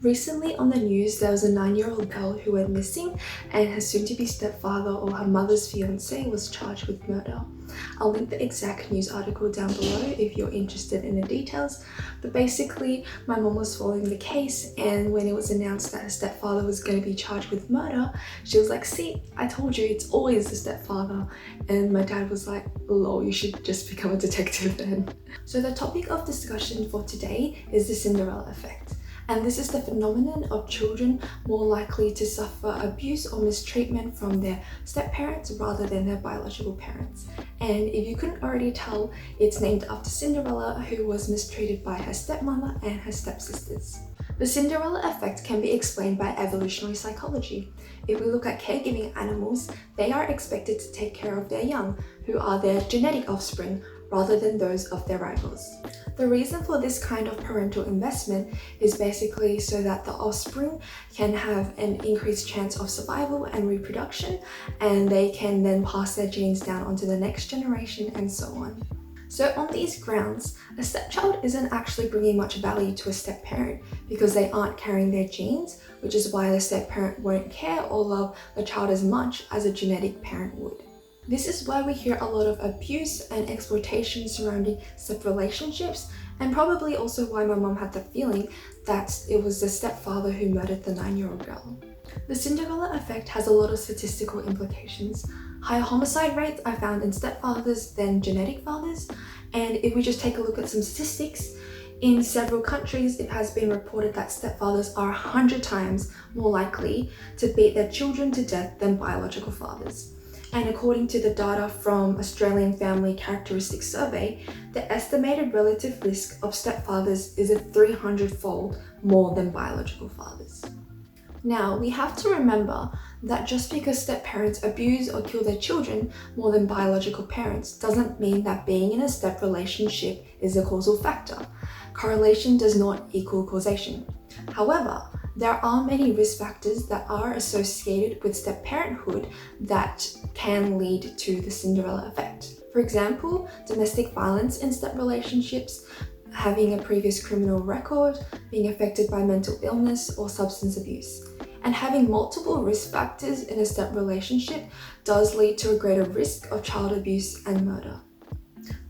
Recently on the news, there was a 9-year-old girl who went missing and her soon-to-be stepfather or her mother's fiance was charged with murder. I'll link the exact news article down below if you're interested in the details, but basically my mom was following the case, and when it was announced that her stepfather was going to be charged with murder, she was like, "See, I told you, it's always the stepfather." And my dad was like, "Lol, you should just become a detective then." So the topic of discussion for today is the Cinderella effect. And this is the phenomenon of children more likely to suffer abuse or mistreatment from their step-parents rather than their biological parents. And if you couldn't already tell, it's named after Cinderella, who was mistreated by her stepmother and her stepsisters. The Cinderella effect can be explained by evolutionary psychology. If we look at caregiving animals, they are expected to take care of their young, who are their genetic offspring, rather than those of their rivals. The reason for this kind of parental investment is basically so that the offspring can have an increased chance of survival and reproduction, and they can then pass their genes down onto the next generation and so on. So on these grounds, a stepchild isn't actually bringing much value to a step-parent because they aren't carrying their genes, which is why the step-parent won't care or love the child as much as a genetic parent would. This is why we hear a lot of abuse and exploitation surrounding step relationships, and probably also why my mom had the feeling that it was the stepfather who murdered the 9-year-old girl. The Cinderella effect has a lot of statistical implications. Higher homicide rates are found in stepfathers than genetic fathers, and if we just take a look at some statistics, in several countries it has been reported that stepfathers are 100 times more likely to beat their children to death than biological fathers. And according to the data from Australian Family Characteristics Survey, the estimated relative risk of stepfathers is a 300-fold more than biological fathers. Now, we have to remember that just because step-parents abuse or kill their children more than biological parents doesn't mean that being in a step relationship is a causal factor. Correlation does not equal causation. However, there are many risk factors that are associated with step-parenthood that can lead to the Cinderella effect. For example, domestic violence in step relationships, having a previous criminal record, being affected by mental illness or substance abuse. And having multiple risk factors in a step relationship does lead to a greater risk of child abuse and murder.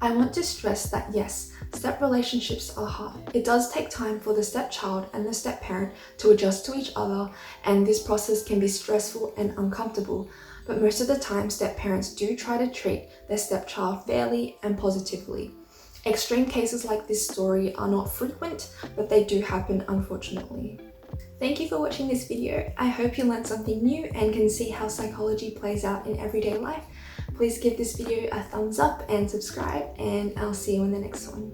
I want to stress that yes, step relationships are hard. It does take time for the stepchild and the step-parent to adjust to each other, and this process can be stressful and uncomfortable, but most of the time step-parents do try to treat their stepchild fairly and positively. Extreme cases like this story are not frequent, but they do happen, unfortunately. Thank you for watching this video. I hope you learned something new and can see how psychology plays out in everyday life. Please give this video a thumbs up and subscribe, and I'll see you in the next one.